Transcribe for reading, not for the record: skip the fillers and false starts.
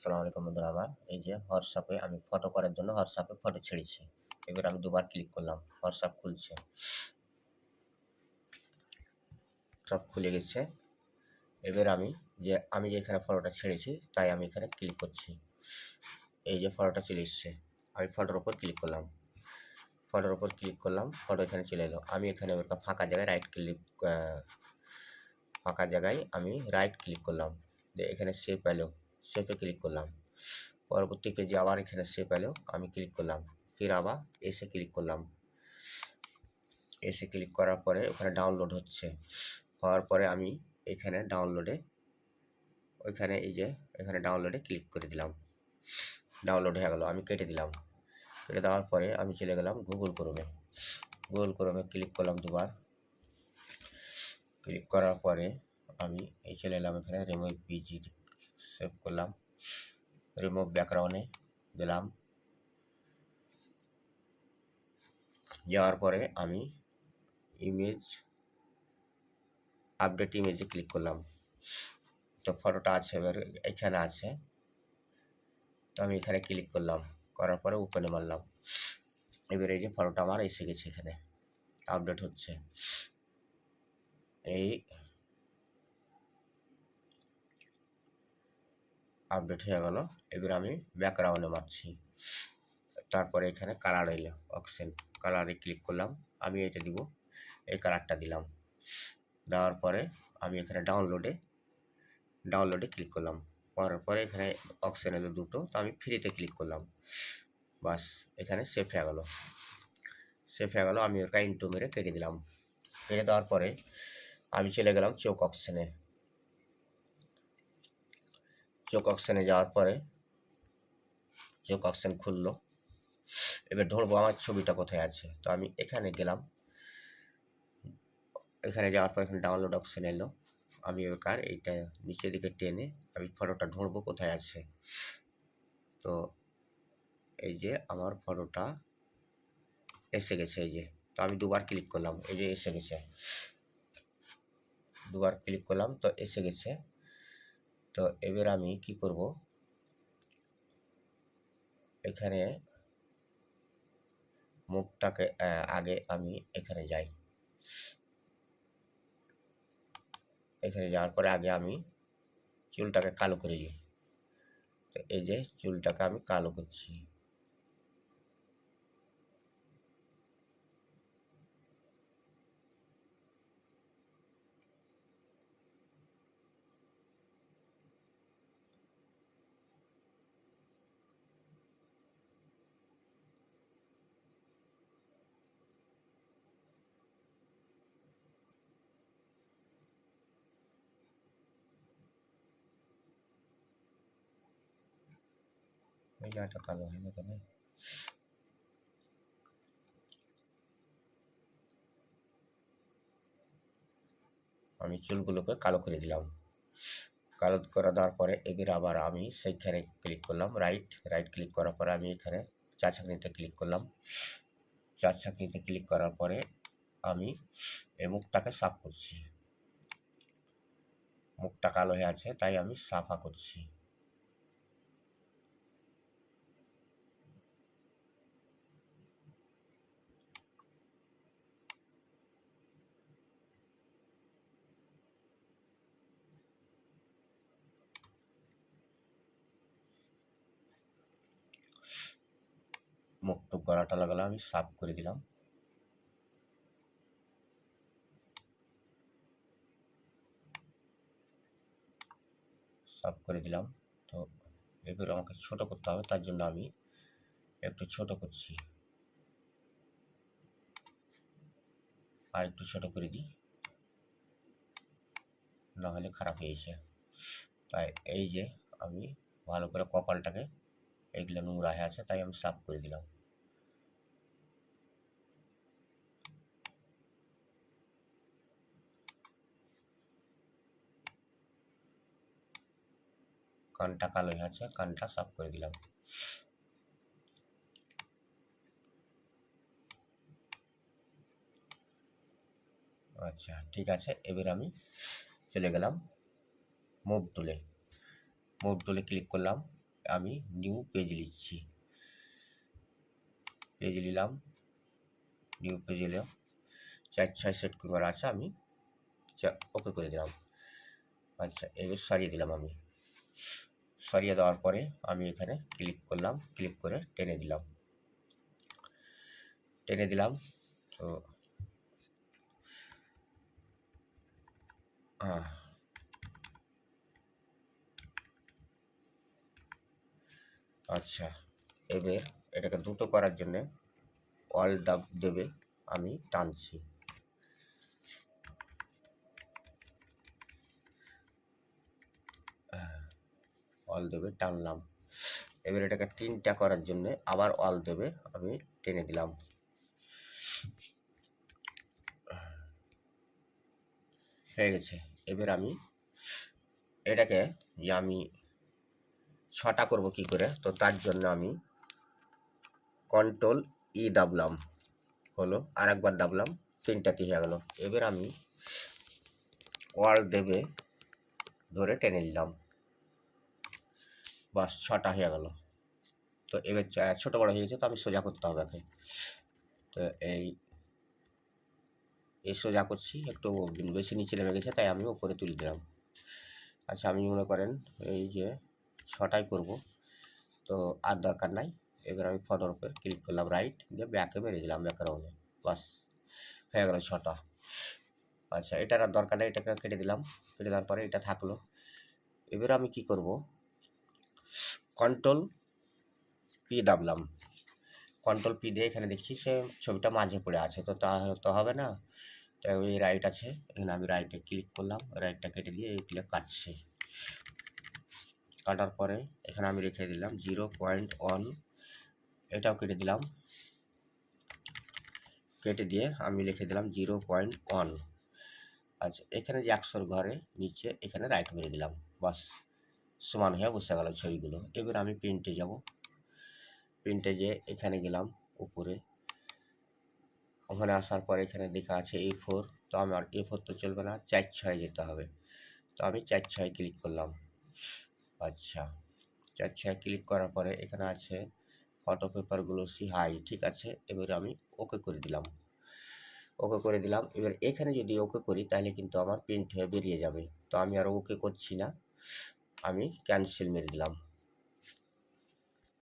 আসসালামু আলাইকুম বন্ধুরা আমার এই যে হোয়াটসঅ্যাপে আমি ফটো করার জন্য হোয়াটসঅ্যাপে ফটো ছেড়েছি। এবার আমি দুবার ক্লিক করলাম, হোয়াটসঅ্যাপ খুলছে। সব খুলে গেছে। এবার আমি যে এখানে ফটোটা ছেড়েছি তাই আমি এখানে ক্লিক করছি। এই যে ফটোটা চলে এসছে। আমি ফটোর উপর ক্লিক করলাম। ফটোর উপর ক্লিক করলাম, ফটো এখানে চলে এলো। আমি এখানে এবার ফাঁকা জায়গায় আমি রাইট ক্লিক করলাম। এখানে সেভ এলো, সেভে ক্লিক করলাম। পরবর্তী পেজে আবার এখানে সেভ এলো, আমি ক্লিক করলাম। ফির আবার এসে ক্লিক করলাম। এসে ক্লিক করার পরে ওখানে ডাউনলোড হচ্ছে। হওয়ার পরে আমি এখানে এখানে ডাউনলোডে ক্লিক করে দিলাম। ডাউনলোড হয়ে গেল, আমি কেটে দিলাম। কেটে দেওয়ার পরে আমি চলে গেলাম গুগল ক্রোমে ক্লিক করলাম দুবার। ক্লিক করার পরে আমি চলে এলাম এখানে রিমুভ পিজি সেভ করলাম। রিমুভ ব্যাকগ্রাউন্ডে গেলাম। যাওয়ার পরে আমি আপডেট ইমেজে ক্লিক করলাম। তো ফটোটা আছে এবার এখানে আছে, তো আমি এখানে ক্লিক করলাম। করার পরে ওপেনে মারলাম। এবার এই যে ফটোটা আমার এসে গেছে, এখানে আপডেট হচ্ছে। এই আপডেট হয়ে গেল। এবার আমি ব্যাকগ্রাউন্ডে মারছি। তারপরে এখানে কালার এলো অপশন, কালারে ক্লিক করলাম। আমি এটা দিব, এই কালারটা দিলাম। দেওয়ার পরে আমি এখানে ডাউনলোডে ক্লিক করলাম। করার পরে এখানে অপশন এলো দুটো, তো আমি ফ্রিতে ক্লিক করলাম। বাস এখানে সেভ হয়ে গেল। আমি ওর ইন্টু মেরে কেটে দিলাম। কেটে দেওয়ার পরে আমি চলে গেলাম চোখ অপশনে যাওয়ার পরে চোখ অপশন খুললো। এবার ধরবো আমার ছবিটা কোথায় আছে, তো আমি এখানে গেলাম। এখানে যাওয়ার পর এখানে ডাউনলোড অপশন এলো। আমি এবার এইটা নিচের দিকে টেনে আমি ফটোটা ধরবো কোথায় আছে। তো এই যে আমার ফটোটা এসে গেছে, এই যে। তো আমি দুবার ক্লিক করলাম, এই যে এসে গেছে। দুবার ক্লিক করলাম তো এসে গেছে। তো এবার আমি কি করব, এখানে মুখটাকে আগে আমি এখানে যাই। এখানে যাওয়ার পরে আগে আমি চুলটাকে কালো করে দিই। তো এই যে চুলটাকে আমি কালো করছি। এই জায়গাটা কালো হয় না কেন? আমি চুলগুলোকে কালো করে দিলাম। কালো করে দেওয়ার পরে এবার আবার আমি সেইখানে ক্লিক করলাম, রাইট ক্লিক করার পরে আমি এখানে চার ছাঁকনিতে ক্লিক করলাম। চার ছাঁকনিতে ক্লিক করার পরে আমি এই মুখটাকে সাফ করছি। মুখটা কালো হয়ে আছে তাই আমি সাফা করছি। মুখটুক গলাটা লাগালাম, আমি সাফ করে দিলাম। সাফ করে দিলাম। তো এবার আমাকে ছোট করতে হবে, তার জন্য আমি একটু ছোট করছি। আর একটু ছোট করে দিই, না হলে খারাপ হয়েছে। তাই এই যে আমি ভালো করে কপালটাকে, এগুলো নোংরা হয়ে আছে তাই আমি সাফ করে দিলাম। কানটা কালো হয়ে আছে, কানটা সাফ করে দিলাম। আচ্ছা ঠিক আছে, এবার আমি চলে গেলাম মুভ টুলে ক্লিক করলাম। আমি নিউ পেজ লিখছি, পেজ নিলাম, নিউ পেজ এলাম, 4-6 সেট করা আছে, আমি ওকে করে দিলাম। আচ্ছা, এবার সরিয়ে দিলাম। আমি সরিয়ে দেওয়ার পরে আমি এখানে ক্লিক করলাম, ক্লিক করে টেনে দিলাম, টেনে দিলাম। তো আচ্ছা, এবার এটাকে দ্রুত করার জন্যে অল দাব দেবে আমি টানছি, অল দেবে টানলাম। এবার এটাকে 3টা করার জন্য আবার অল দেবে আমি টেনে দিলাম। হয়ে গেছে। এবার আমি এটাকে যে আমি 6টা করব কি করে, তো তার জন্য আমি কন্ট্রোল ই দাবলাম, হলো আর একবার দাবলাম, 3টাতে হয়ে গেল। এবার আমি অল দেবে ধরে টেনে নিলাম, বাস 6টা হয়ে গেল। তো এবার ছোট বড় হয়ে গেছে, তো আমি সোজা করতে হবে একে। তো এই সোজা করছি, একটু বেশি নিচে নেমে গেছে তাই আমি উপরে তুলে দিলাম। আচ্ছা, আমি মনে করেন এই যে 6টাই করব, তো আর দরকার নাই। এবার আমি ফটোর উপর ক্লিক করলাম, রাইট দিয়ে ব্যাকে মেরে দিলাম, ব্যাকগ্রাউন্ডে, বাস হয়ে গেল 6টা। আচ্ছা, এটার আর দরকার নেই, এটাকে কেটে দিলাম, কেটে দেওয়ার পরে এটা থাকলো। এবার আমি কি করব, কন্ট্রোল পি দাবলাম, কন্ট্রোল পি দিয়ে এখানে দেখছি সে ছবিটা মাঝে পড়ে আছে, তো তা তো হবে না, তাই ওই রাইট আছে, এখানে আমি রাইটে ক্লিক করলাম, রাইটটা কেটে দিয়ে এইগুলো কাটছি। কাটার পরে এখানে আমি রেখে দিলাম 0.1, এটাও কেটে দিলাম, কেটে দিয়ে আমি লিখে দিলাম 0.1। আচ্ছা, এখানে যে 100 ঘরে নিচে এখানে রাইট মেরে দিলাম, বাস সমান হয়ে বসে গেল ছবিগুলো। এবার আমি প্রিন্টে যাব, প্রিন্টে যেয়ে এখানে গেলাম উপরে, ওখানে আসার পরে এখানে লেখা আছে A4, তো আমার A4 তো চলবে না, 4-6 যেতে হবে। তো আমি 4-6 ক্লিক করলাম। আচ্ছা, 4-6 ক্লিক করার পরে এখানে আছে ফটো পেপারগুলো হাই, ঠিক আছে। এবারে আমি ওকে করে দিলাম, ওকে করে দিলাম। এবার এখানে যদি ওকে করি তাহলে কিন্তু আমার প্রিন্ট হয়ে বেরিয়ে যাবে, তো আমি আর ওকে করছি না, আমি ক্যান্সেল মেরে দিলাম।